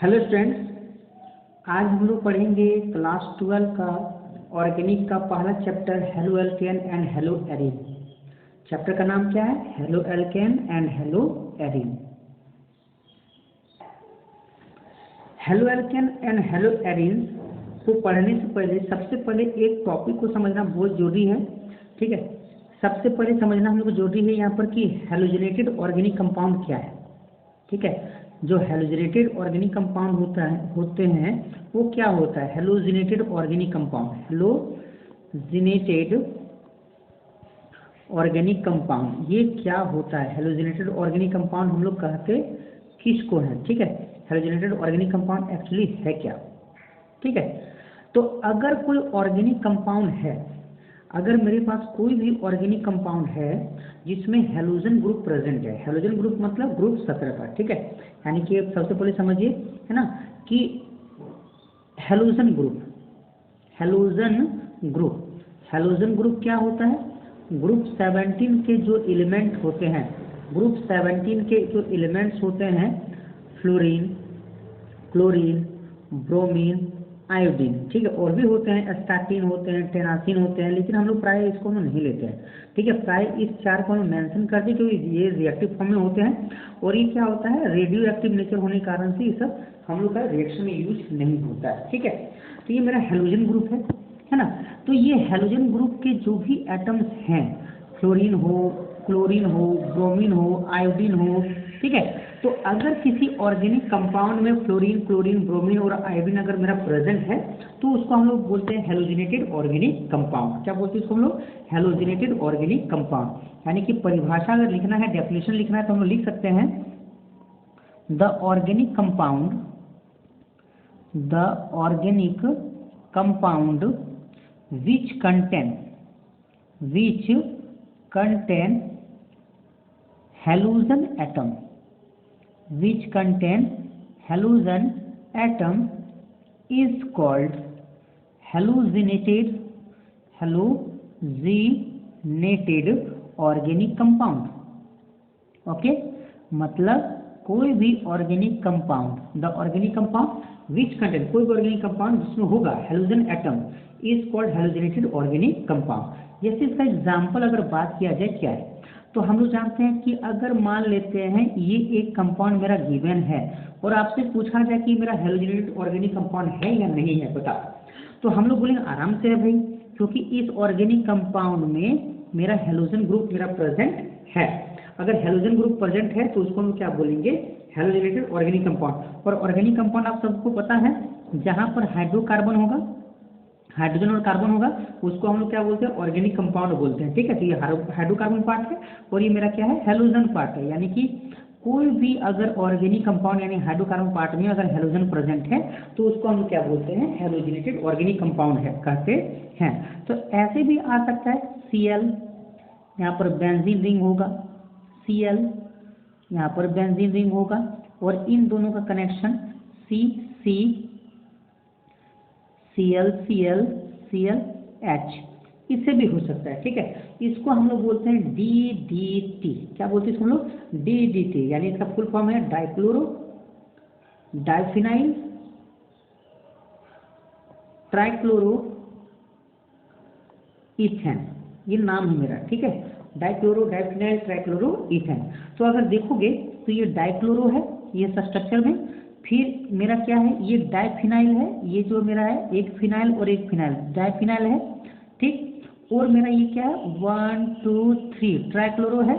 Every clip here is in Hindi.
हेलो स्टूडेंट्स, आज हम लोग पढ़ेंगे क्लास 12 का ऑर्गेनिक का पहला chapter halo alkane and hello Erin. Chapter का नाम क्या है? Halo alkane and hello Erin. Halo alkane and hello Erin को पढ़ने से पहले सबसे पहले एक टॉपिक को समझना बहुत जरूरी है। ठीक है, सबसे पहले समझना हम लोग को जरूरी है यहाँ पर कि हेलोजेनेटेड ऑर्गेनिक कंपाउंड क्या है। ठीक है, जो हेलोजेनेटेड ऑर्गेनिक कंपाउंड होते हैं वो क्या होता है? हेलोजेनेटेड ऑर्गेनिक कंपाउंड, हेलोजेनेटेड ऑर्गेनिक कंपाउंड ये क्या होता है? हेलोजेनेटेड ऑर्गेनिक कंपाउंड हम लोग कहते किसको हैं? ठीक है, हेलोजेनेटेड ऑर्गेनिक कंपाउंड एक्चुअली है क्या? ठीक है, तो अगर कोई ऑर्गेनिक कंपाउंड है, अगर मेरे पास कोई भी ऑर्गेनिक कंपाउंड है जिसमें हेलोजन ग्रुप प्रेजेंट है, हेलोजन ग्रुप मतलब ग्रुप 17 का। ठीक है, यानी कि सबसे पहले समझिए है ना कि हेलोजन ग्रुप, हेलोजन ग्रुप क्या होता है? ग्रुप 17 के जो एलिमेंट होते हैं, ग्रुप 17 के जो एलिमेंट्स होते हैं, फ्लोरीन, क्लोरीन, ब्रोमीन, आयोडीन, ठीक है, और भी होते हैं, एस्टाटीन होते हैं, टेनासिन होते हैं, लेकिन हम लोग प्राय इसको नहीं लेते हैं। ठीक है, प्राय इस चार को हम मेंशन करते हैं क्योंकि ये रिएक्टिव फॉर्म में होते हैं और ये क्या होता है, रेडियो एक्टिव नेचर होने के कारण से ये सब हम लोग का रिएक्शन में यूज नहीं होता है। ठीक है, तो ये मेरा हेलोजन ग्रुप है ना। तो ये हेलोजन ग्रुप के जो भी एटम्स हैं, फ्लोरीन हो, क्लोरीन हो, ब्रोमीन हो, आयोडीन हो, ठीक है, तो अगर किसी ऑर्गेनिक कंपाउंड में फ्लोरीन, क्लोरीन, ब्रोमीन और आयोडीन अगर मेरा प्रेजेंट है तो उसको हम लोग बोलते हैं हेलोजिनेटेड ऑर्गेनिक कंपाउंड। क्या बोलते हैं इसको हम लोग? Halogenated organic compound. यानी कि परिभाषा अगर लिखना है, डेफिनेशन लिखना है तो हम लोग लिख सकते हैं the organic compound which contain halogen atom, is called halogenated organic compound। Okay, मतलब कोई भी organic compound, the organic compound which contain, कोई भी ऑर्गेनिक कंपाउंड जिसमें होगा halogen atom is called halogenated organic compound. जैसे इसका एग्जांपल अगर बात किया जाए क्या है, तो हम लोग जानते हैं कि अगर मान लेते हैं ये एक कंपाउंड मेरा गिवन है और आपसे पूछा जाए कि मेरा हेलोजेनेटेड ऑर्गेनिक कंपाउंड है या नहीं है बताओ, तो हम लोग बोलेंगे आराम से है भाई, क्योंकि इस ऑर्गेनिक कंपाउंड में मेरा हेलोजन ग्रुप मेरा प्रेजेंट है। अगर हेलोजन ग्रुप प्रेजेंट है तो उसको हम क्या बोलेंगे? हेलोजेनेटेड ऑर्गेनिक कंपाउंड। और ऑर्गेनिक कंपाउंड आप सबको पता है, जहां पर हाइड्रोकार्बन होगा, हाइड्रोजन और कार्बन होगा, उसको हम लोग क्या बोलते हैं? ऑर्गेनिक कंपाउंड बोलते हैं। ठीक है, तो ये हाइड्रोकार्बन पार्ट है और ये मेरा क्या है? हेलोजन पार्ट है। यानी कि कोई भी अगर ऑर्गेनिक कंपाउंड यानी हाइड्रोकार्बन पार्ट में अगर हेलोजन प्रेजेंट है तो उसको हम क्या बोलते हैं? हेलोजिनेटेड ऑर्गेनिक कंपाउंड है कहते हैं। तो ऐसे भी आ सकता है Cl, यहाँ पर बेंजीन रिंग होगा, Cl यहाँ पर बेंजीन रिंग होगा और इन दोनों का कनेक्शन ClH, इससे भी हो सकता है। ठीक है, इसको हम लोग बोलते हैं DDT। क्या बोलते हैं इसको हम लोग? DDT, यानी इसका फुल फॉर्म है डाइक्लोरो डाइफिनाइल ट्राइक्लोरो इथेन, ये नाम है मेरा। ठीक है, डाइक्लोरो डाइफिनाइल ट्राइक्लोरो इथेन। तो अगर देखोगे तो ये डाइक्लोरो है, ये स्ट्रक्चर में, फिर मेरा क्या है? ये डाइफिनाइल है, ये जो मेरा है एक फिनाइल और एक फिनाइल, डाइफिनाइल है। ठीक, और मेरा ये क्या है? 1 2 3 ट्राइक्लोरो है।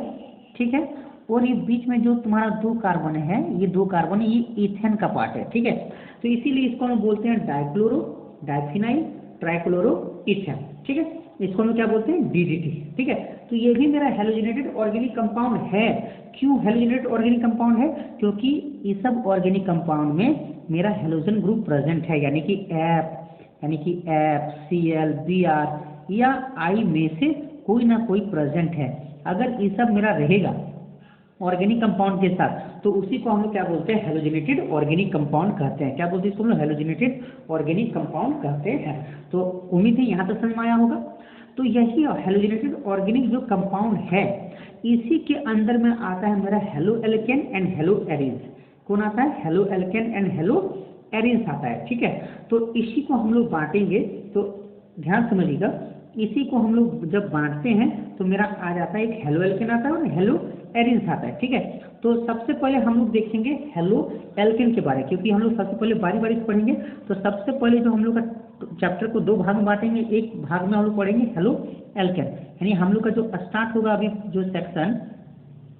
ठीक है, और ये बीच में जो तुम्हारा दो कार्बन है, ये दो कार्बन है, ये इथेन का पार्ट है। ठीक है, तो इसीलिए इसको हम बोलते हैं डाइक्लोरो डाइफिनाइल ट्राइक्लोरो इथेन। ठीक है, इसको हम क्या बोलते हैं? DDT। ठीक है, तो ये भी मेरा हेलोजिनेटेड ऑर्गेनिक कंपाउंड है। क्यों हेलोजिनेटेड ऑर्गेनिक कंपाउंड है? क्योंकि ये सब ऑर्गेनिक कंपाउंड में मेरा हेलोजन ग्रुप प्रेजेंट है, यानी कि F, Cl, Br या I में से कोई ना कोई प्रेजेंट है। अगर ये सब मेरा रहेगा ऑर्गेनिक कंपाउंड के साथ तो उसी को हम लोग क्या बोलते हैं? हेलोजिनेटेड ऑर्गेनिक कंपाउंड कहते हैं। क्या बोलते हैं इसको हम लोग? हेलोजिनेटेड ऑर्गेनिक कंपाउंड कहते हैं। तो उम्मीद है यहाँ तक समझ में आया होगा। तो यही हेलोजिनेटेड ऑर्गेनिक जो कंपाउंड है, इसी के अंदर में आता है मेरा halo alkane and hello Erin. कौन आता है, halo alkane and hello arenes आता है। ठीक है, तो इसी को हम लोग बांटेंगे, तो ध्यान समझिएगा, इसी को हम लोग जब बांटते हैं तो मेरा आ जाता है एक हेलो एल्केन आता है और हेलो एरिन्स आता है। ठीक है, तो सबसे पहले हम लोग देखेंगे हेलो एल्केन के बारे में, क्योंकि हम लोग सबसे पहले बारी बारी से पढ़ेंगे। तो सबसे पहले जो हम लोग का चैप्टर को 2 भाग में बांटेंगे, एक भाग में हम लोग पढ़ेंगे हेलो एल्केन, यानी हम लोग का जो स्टार्ट होगा अभी जो सेक्शन,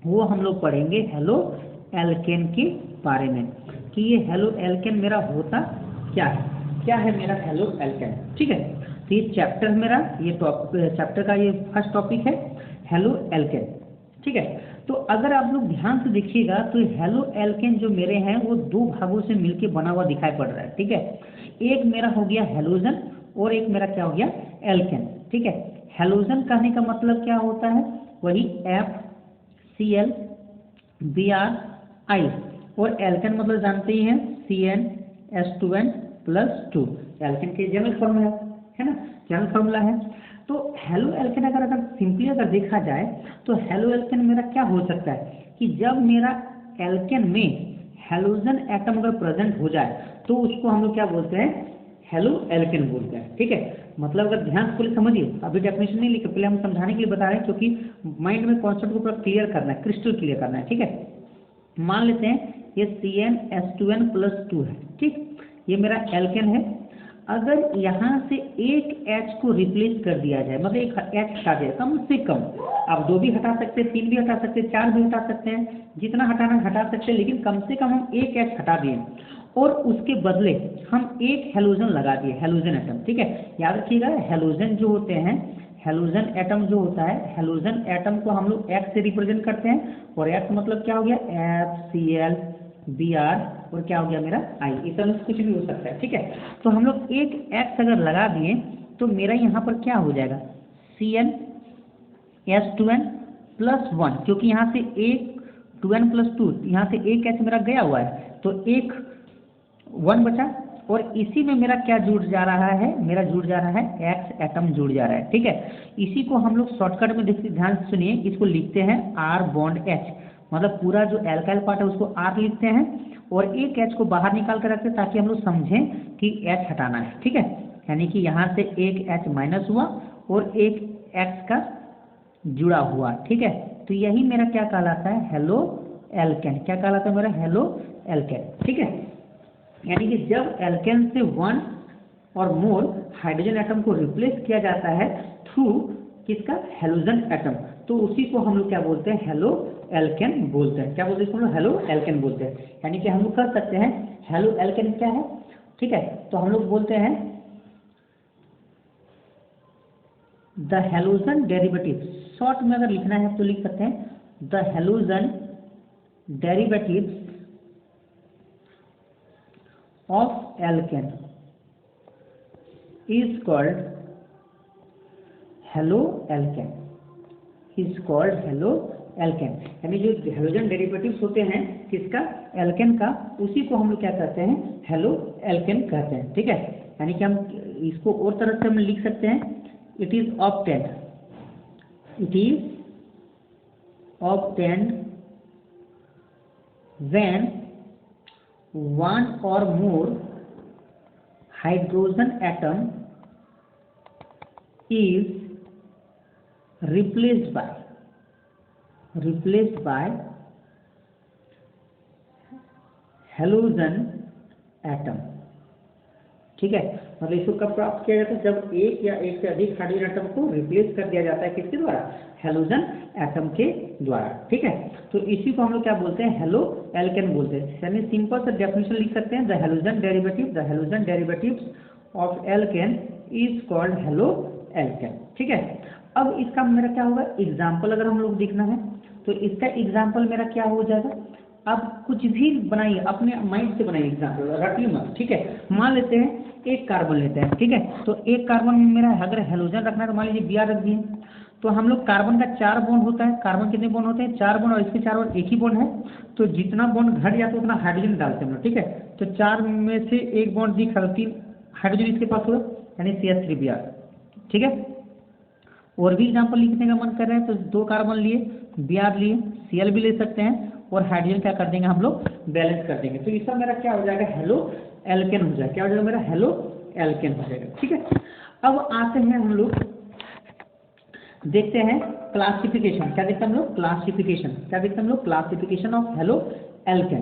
वो हम लोग पढ़ेंगे हेलो एल्केन के बारे में, कि ये हेलो एल्केन मेरा होता क्या है मेरा हेलो एल्केन। ठीक है, तो ये चैप्टर मेरा, ये चैप्टर का ये फर्स्ट टॉपिक है हेलो एल्केन। ठीक है, तो अगर आप लोग ध्यान से देखिएगा तो हेलो एल्केन जो मेरे हैं वो 2 भागों से मिलके बना हुआ दिखाई पड़ रहा है। ठीक है, एक मेरा हो गया हेलोजन और एक मेरा क्या हो गया, एल्केन। ठीक है, हेलोजन कहने का मतलब क्या होता है, वही FCl Br I, और एल्केन मतलब जानते ही हैं CnH2n+2, एल्केन के जनरल फॉर्मूला है ना, जनरल फॉर्मूला है। तो हेलो एल्केन अगर सिंपली अगर देखा जाए तो हेलो एल्केन मेरा क्या हो सकता है कि जब मेरा एल्केन में हेलोजन एटम अगर प्रेजेंट हो जाए तो उसको हम लोग क्या बोलते हैं, हेलो एल्केन बोलते हैं। ठीक है, मतलब अगर ध्यान से समझिए, अभी डेफिनेशन नहीं लिखे, पहले हम समझाने के लिए बता रहे हैं, क्योंकि माइंड में कॉन्सेप्ट को पूरा क्लियर करना है, क्रिस्टल क्लियर करना है। ठीक है, मान लेते हैं ये CnH2n+2 है। ठीक, ये मेरा एल्केन है। अगर यहाँ से एक H को रिप्लेस कर दिया जाए, मतलब एक H हटा दिया, कम से कम आप 2 भी हटा सकते हैं, 3 भी हटा सकते हैं, 4 भी हटा सकते हैं, जितना हटाना हटा सकते हैं, लेकिन कम से कम हम एक H हटा दिए और उसके बदले हम एक हेलोजन लगा दिए, हेलोजन एटम। ठीक है, याद रखिएगा, हेलोजन जो होते हैं, हेलोजन एटम जो होता है, हेलोजन एटम को हम लोग X से रिप्रेजेंट करते हैं, और X मतलब क्या हो गया, FCl Br, और क्या हो गया मेरा I, इस तरह से कुछ भी हो सकता है। ठीक है, तो हम लोग एक X अगर लगा दिए तो मेरा यहाँ पर क्या हो जाएगा, CnH2n+1, क्योंकि यहाँ से एक 2n+2, यहाँ से एक H मेरा गया हुआ है, तो एक 1 बचा, और इसी में मेरा क्या जुड़ जा रहा है, मेरा जुड़ जा रहा है X एटम जुड़ जा रहा है। ठीक है, इसी को हम लोग शॉर्टकट में देखिए, ध्यान से सुनिए, इसको लिखते हैं R बॉन्ड H, मतलब पूरा जो एल्काइल पार्ट है उसको R लिखते हैं और एक H को बाहर निकाल कर रखते हैं, ताकि हम लोग समझें कि H हटाना है। ठीक है, यानी कि यहाँ से एक H माइनस हुआ और एक X का जुड़ा हुआ। ठीक है, तो यही मेरा क्या कहलाता है, हेलो एल्केन। क्या कहलाता है मेरा, हेलो एल्केन। ठीक है, यानी कि जब एल्केन से 1 और मोर हाइड्रोजन एटम को रिप्लेस किया जाता है थ्रू किसका, हेलोजन एटम, तो उसी को हम लोग क्या बोलते हैं, हेलो एल्केन बोलते हैं। क्या बोलते हैं इसको, हेलो एल्केन बोलते हैं। यानी कि हम लोग कर सकते हैं हेलो एल्केन क्या है। ठीक है, तो हम लोग बोलते हैं द हेलोजन डेरिवेटिव, शॉर्ट में अगर लिखना है तो लिख सकते हैं the halogen derivatives of alkane is called halo alkane, is called halo alkane. यानी जो हेलोजन डेरिवेटिव्स होते हैं किसका, एल्केन का, उसी को हम लोग क्या कहते हैं, हेलो एल्केन कहते हैं। ठीक है, यानी कि हम इसको और तरह से हम लिख सकते हैं, it is obtained when 1 or more hydrogen atom is replaced by halogen atom। ठीक है, मतलब इसको कब प्राप्त किया जाता है, जब एक या एक से अधिक हाइड्रोजन एटम को रिप्लेस कर दिया जाता है, किसके द्वारा, हेलोजन एटम के द्वारा। ठीक है, तो इसी को हम लोग क्या बोलते हैं, हेलो एल्केन बोलते हैं। यानी सिंपल सा डेफिनेशन लिख सकते हैं, the halogen derivatives of alkene is called halo alkane. ठीक है, अब इसका मेरा क्या होगा, एग्जाम्पल अगर हम लोग देखना है तो इसका एग्जाम्पल मेरा क्या हो जाएगा, अब कुछ भी बनाइए, अपने माइंड से बनाइए एग्जाम्पल, रटिए मत। ठीक है, मान लेते हैं एक कार्बन लेते हैं। ठीक है, तो एक कार्बन में मेरा अगर हेलोजन रखना है तो मान लीजिए Br रख दिए, तो हम लोग कार्बन का 4 बॉन्ड होता है, कार्बन कितने बॉन्ड होते हैं, 4 बॉन्ड, और इसके 4 और एक ही बॉन्ड है, तो जितना बॉन्ड घट जाता है उतना हाइड्रोजन डालते हैं हम लोग। ठीक है, तो 4 में से एक बॉन्ड दिखा, 3 हाइड्रोजन इसके पास होगा, यानी CH3Br। ठीक है, और भी एग्जाम्पल लिखने का मन कर रहे हैं तो 2 कार्बन लिए, Br लिए, Cl भी ले सकते हैं, और हाइड्रोजन क्या कर देंगे हम लोग बैलेंस कर देंगे। तो इसका मेरा क्या हो जाएगा, हेलो एल्केन हो जाएगा। क्या हो जाएगा मेरा, हेलो एल्केन हो जाएगा। ठीक है, अब आते हैं हम लोग देखते हैं क्लासिफिकेशन। क्या देखते हैं हम लोग, क्लासिफिकेशन। क्या देखते हैं हम लोग, क्लासिफिकेशन ऑफ हेलो एल्केन।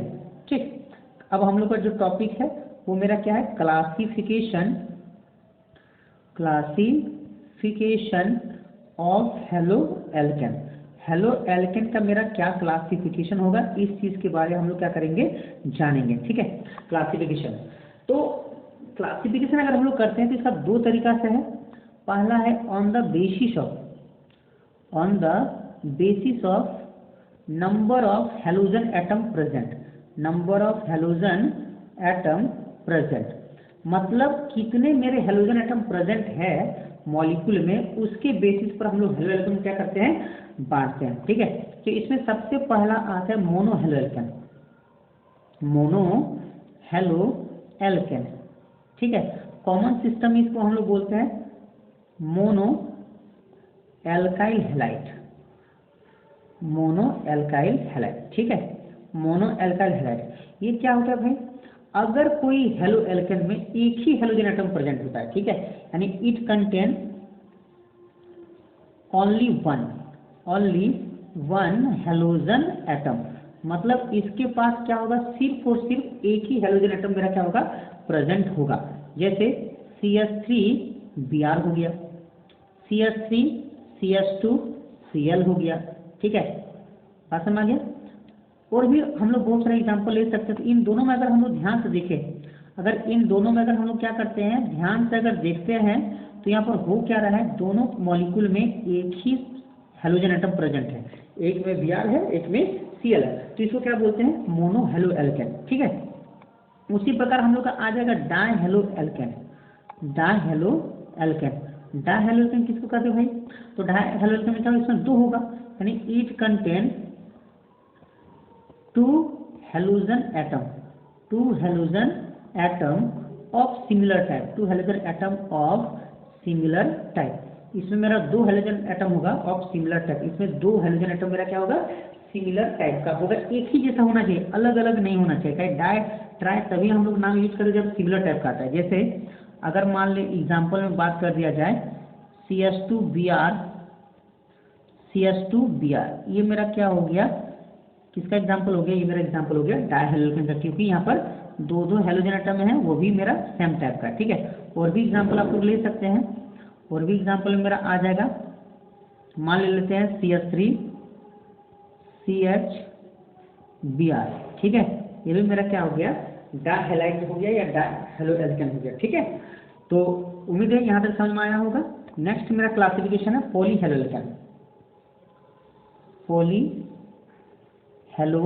ठीक, अब हम लोग का जो टॉपिक है वो मेरा क्या है, classification, classification of halo alkane. Halo alkane का मेरा क्या क्लासिफिकेशन होगा, इस चीज के बारे में हम लोग क्या करेंगे, जानेंगे। ठीक है, क्लासिफिकेशन। तो क्लासिफिकेशन अगर हम लोग करते हैं तो इसका दो तरीका से है। पहला है on the basis of, on the basis of number of halogen atom present, number of halogen atom present, मतलब कितने मेरे हेलोजन एटम प्रेजेंट है मॉलिक्यूल में, उसके बेसिस पर हम लोग हेलो एल्केन क्या करते हैं, बांटते हैं। ठीक है, तो इसमें सबसे पहला आता है mono halo alkane, mono halo alkane. ठीक है, कॉमन सिस्टम इसको हम लोग बोलते हैं mono alkyl halide, mono alkyl halide. ठीक है, मोनो एल्काइल हैलाइड। ये क्या होता है भाई, अगर कोई हेलो एल्केन में एक ही हेलोजन एटम प्रेजेंट होता है, ठीक है, यानी it contain only one halogen atom, मतलब इसके पास क्या होगा, सिर्फ और सिर्फ एक ही हेलोजन एटम मेरा क्या होगा, प्रेजेंट होगा। जैसे CH3Br हो गया, CH3CH2Cl हो गया। ठीक है, बात समझ आ गया। और भी हम लोग बहुत सारे एग्जाम्पल ले सकते हैं। तो इन दोनों में अगर हम लोग ध्यान से देखें, अगर इन दोनों में अगर हम लोग क्या करते हैं, ध्यान से अगर देखते हैं, तो यहाँ पर हो क्या रहा है, दोनों मॉलिक्यूल में एक ही हेलोजन एटम प्रेजेंट है, एक में Br है, एक में Cl है। तो इसको क्या बोलते हैं, मोनो हेलो एल्केन। ठीक है, उसी प्रकार हम लोग का आ जाएगा die halo alkane, die halo alkane. Die halo alkane किसको कहते हैं भाई, तो डाई हेलो एल्केन में क्या, इसमें दो होगा, यानी it contain two halogen atom of similar type, two halogen atom of similar type. इसमें मेरा दो हेलोजन एटम होगा ऑफ सिमिलर टाइप, इसमें दो हेलोजन एटम मेरा क्या होगा, सिमिलर टाइप का होगा, एक ही जैसा होना चाहिए, अलग अलग नहीं होना चाहिए। कहीं डाई ट्राई तभी हम लोग नाम यूज करें जब सिमिलर टाइप का आता है। जैसे अगर मान ले एग्जाम्पल में बात कर दिया जाए, CH2Br, ये मेरा क्या हो गया, किसका एग्जाम्पल हो गया, ये मेरा एग्जाम्पल हो गया डाई हेलो एल्केन का, क्योंकि यहाँ पर दो दो हेलोजन एटम है, वो भी मेरा सेम टाइप का है। ठीक है, और भी एग्जाम्पल आप लोग ले सकते हैं, और भी एग्जाम्पल मेरा आ जाएगा। मान ले लेते हैं CH3CHBr। ठीक है, ये भी मेरा क्या हो गया, डाई हैलाइड हो गया या डाई हेलो एल्केन हो गया। ठीक है, तो उम्मीद है यहाँ तक समझ में आया होगा। नेक्स्ट मेरा क्लासिफिकेशन है poly halo alkane, poly halo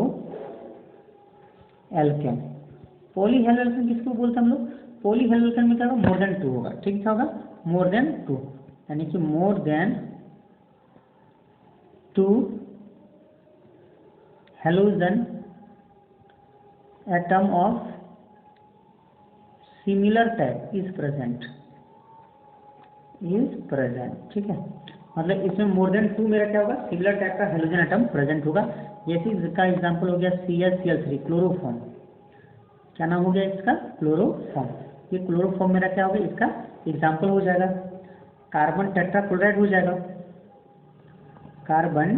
alkane. Poly halo alkane किसको बोलते हैं हम लोग, पॉली हेलो एल्केन में क्या होगा, मोर देन 2 होगा। ठीक क्या होगा, मोर देन 2, यानी कि more than 2 halogen atom of similar type is present, ठीक है, मतलब इसमें मोर देन 2 मेरा क्या होगा, सिमिलर टाइप का हेलोजन एटम प्रेजेंट होगा। जैसे इसका एग्जांपल हो गया ClCl3, क्लोरोफॉर्म। क्या नाम हो गया इसका, क्लोरोफॉर्म। ये क्लोरोफॉर्म मेरा क्या होगा, इसका एग्जांपल हो जाएगा। कार्बन टेट्राक्लोराइड हो जाएगा, कार्बन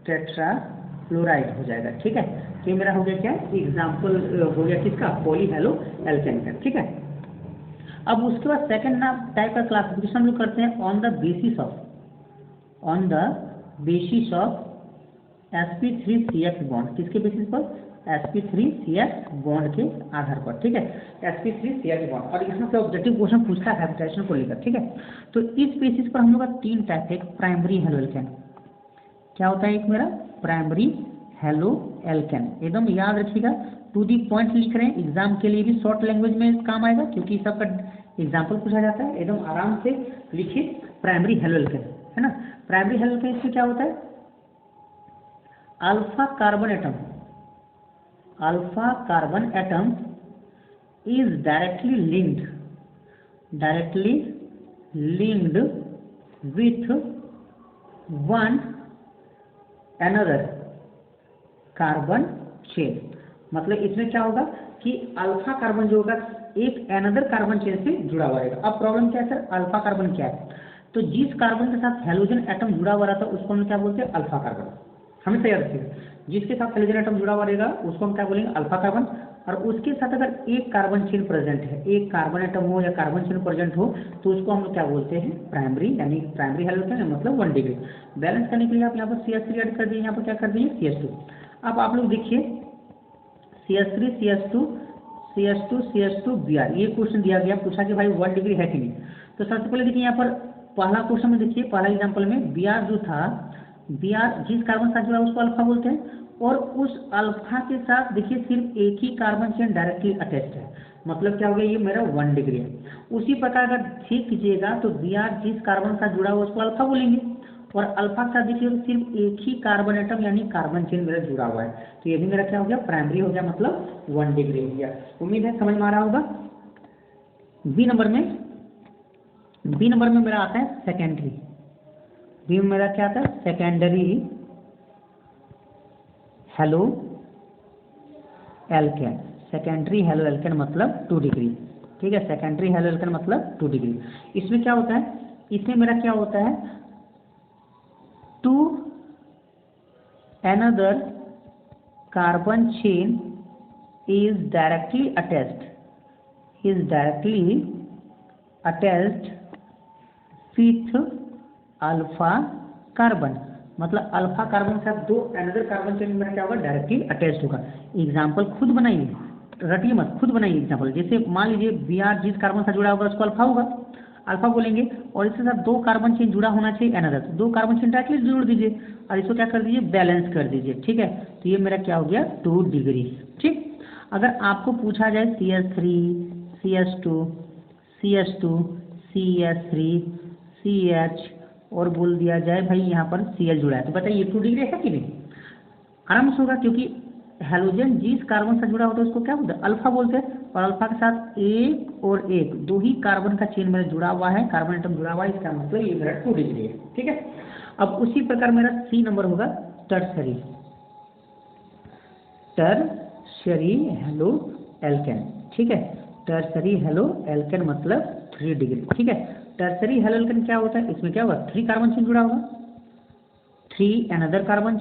टेट्राक्लोराइड हो जाएगा। ठीक है, तो ये मेरा हो गया क्या, एग्जांपल हो गया किसका, पॉली हेलो एल्केन का। ठीक है, अब उसके बाद सेकंड नाम टाइप का क्लासिफिकेशन हम लोग करते हैं on the basis of sp3CH bond. किसके बेसिस पर, sp3CH बॉन्ड के आधार पर। ठीक है, sp3CH बॉन्ड। और इसमें क्या ऑब्जेक्टिव क्वेश्चन पूछता है हैबिटेशन को लेकर। ठीक है, तो इस बेसिस पर हम लोग का 3 टाइप है। एक प्राइमरी हेलो एल्केन, क्या होता है, एक मेरा प्राइमरी हेलो एल्केन, एकदम याद रखिएगा, टू दी पॉइंट लिख रहे हैं, एग्जाम के लिए भी शॉर्ट लैंग्वेज में काम आएगा, क्योंकि सबका एग्जाम्पल पूछा जाता है। एकदम आराम से लिखिए प्राइमरी हेलो एल्केन, है ना। प्राइमरी हेलो एल्केन इसमें क्या होता है, alpha carbon atom is directly linked with one another carbon chain. मतलब इसमें क्या होगा कि अल्फा कार्बन जो होगा एक अनदर कार्बन चेन से जुड़ा हुआ रहेगा। अब प्रॉब्लम क्या है सर, अल्फा कार्बन क्या है, तो जिस कार्बन के साथ हेलोजन एटम जुड़ा हुआ रहता है उसको हम क्या बोलते हैं, अल्फा कार्बन। हमेशा याद रखिएगा, जिसके साथ हेलोजन एटम जुड़ा हुआ रहेगा उसको हम क्या बोलेंगे, अल्फा कार्बन। और उसके साथ अगर एक कार्बन चेन प्रेजेंट है, एक कार्बन एटम हो या कार्बन चेन प्रेजेंट हो, तो उसको हम लोग क्या बोलते हैं, प्राइमरी, यानी प्राइमरी हेलोजन, मतलब 1 डिग्री। बैलेंस करने के लिए आप यहाँ पर CH3 ऐड कर दिए, यहाँ पर क्या कर दिए, CH2। अब आप लोग देखिए CH3 CH2 CH2 CH2 Br, ये क्वेश्चन दिया गया, पूछा कि भाई 1 डिग्री है कि नहीं। तो सबसे पहले देखिए यहाँ पर पहला क्वेश्चन में देखिए, पहला एग्जांपल में Br जो था, Br जिस कार्बन के साथ जुड़ा उसको अल्फा बोलते हैं, और उस अल्फा के साथ देखिए सिर्फ एक ही कार्बन चेन डायरेक्टली अटैच्ड है, मतलब क्या हो गया, ये मेरा 1 डिग्री है। उसी प्रकार अगर चेक कीजिएगा तो Br जिस कार्बन के साथ जुड़ा हुआ उसको अल्फा बोलेंगे, और अल्फा के साथ देखिए सिर्फ एक ही कार्बन एटम यानी कार्बन चेन मेरा जुड़ा हुआ है, तो ये भी मेरा क्या हो गया, प्राइमरी हो गया, मतलब 1 डिग्री हो गया। उम्मीद है समझ में आ रहा होगा। बी नंबर में मेरा आता है सेकेंडरी। बी में मेरा क्या आता है, secondary halo alkane. Secondary halo alkane मतलब 2 डिग्री, ठीक है, सेकेंडरी हेलो एल्केन मतलब 2 डिग्री। इसमें क्या होता है, इसमें मेरा क्या होता है, to another carbon chain is directly attached with alpha carbon, मतलब अल्फा कार्बन के साथ दो अनदर कार्बन चेन में क्या होगा, डायरेक्टली अटैच्ड होगा। एग्जाम्पल खुद बनाइए, रटिए मत, खुद बनाइए एग्जाम्पल। जैसे मान लीजिए Br जिस कार्बन से जुड़ा होगा उसको अल्फा होगा, अल्फा बोलेंगे, और इसके साथ दो कार्बन चेन जुड़ा होना चाहिए अनदर, तो दो कार्बन चेन डायरेक्टली जोड़ दीजिए और इसको क्या कर दीजिए, बैलेंस कर दीजिए, ठीक है। तो ये मेरा क्या हो गया, 2 डिग्री, ठीक। अगर आपको पूछा जाए CH3 CH2 CH2 CH3 CH और बोल दिया जाए भाई यहाँ पर Cl जुड़ा है, तो बताइए 2 डिग्री है कि नहीं, आराम से होगा, क्योंकि हेलोजन जिस कार्बन से जुड़ा होता है उसको क्या बोलते हैं, अल्फा बोलते हैं, और अल्फा के साथ एक और एक दो ही कार्बन का चेन मेरा जुड़ा हुआ है, कार्बन एटम जुड़ा हुआ है, इसका मतलब ये मेरा 2 डिग्री है, ठीक है। अब उसी प्रकार मेरा सी नंबर होगा टर्सरी हेलो एल्केन, ठीक है। टर्सरी हेलो एल्केन मतलब 3 डिग्री, ठीक है। टर्सरी हेलो एल्केन क्या होता है, इसमें क्या होगा, 3 कार्बन चेन जुड़ा होगा, 3 another carbon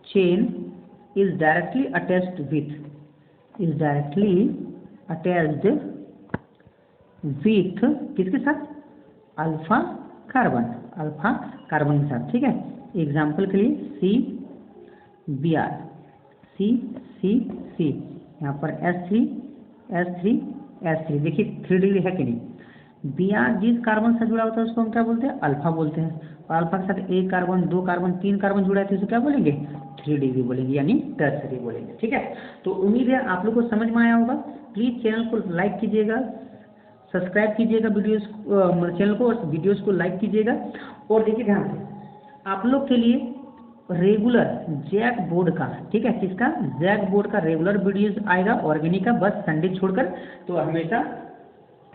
chain is directly attached with किसके साथ, अल्फा कार्बन के साथ, ठीक है। एग्जाम्पल के लिए Br C यहाँ पर S3 देखिए 3 डिग्री है कि नहीं। Br जिस कार्बन से जुड़ा होता है उसको हम क्या बोलते हैं, अल्फा बोलते हैं, और अल्फा के साथ एक कार्बन, दो कार्बन, 3 कार्बन जुड़ा है तो इसे क्या बोलेंगे, 3 डिग्री बोलेंगे, यानी टर्सरी बोलेंगे, ठीक है। तो उम्मीद है आप लोग को समझ में आया होगा। प्लीज चैनल को लाइक कीजिएगा, सब्सक्राइब कीजिएगा चैनल को, और वीडियोस को लाइक कीजिएगा। और देखिए ध्यान से आप लोग के लिए रेगुलर जैक बोर्ड का, ठीक है, किसका, जैक बोर्ड का रेगुलर वीडियोस आएगा ऑर्गेनिक का, बस संडे छोड़कर। तो हमेशा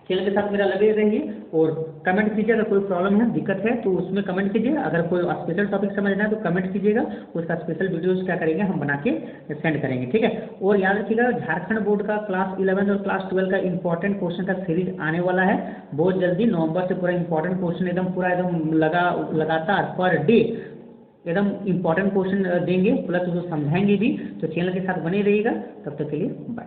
चैनल के साथ मेरा लगे रहिए, और कमेंट कीजिए, अगर कोई प्रॉब्लम है, दिक्कत है तो उसमें कमेंट कीजिए। अगर कोई स्पेशल टॉपिक समझना है तो कमेंट कीजिएगा, उसका स्पेशल वीडियोस क्या करेंगे, हम बना के सेंड करेंगे, ठीक है। और याद रखिएगा झारखंड बोर्ड का क्लास 11 और क्लास 12 का इंपॉर्टेंट क्वेश्चन का सीरीज आने वाला है बहुत जल्दी, नवंबर से पूरा इंपॉर्टेंट क्वेश्चन एकदम पूरा एकदम लगातार पर डे एकदम इंपॉर्टेंट क्वेश्चन देंगे, प्लस उसको समझाएंगे भी। तो चैनल के साथ बने रहिएगा, तब तक के लिए बाय।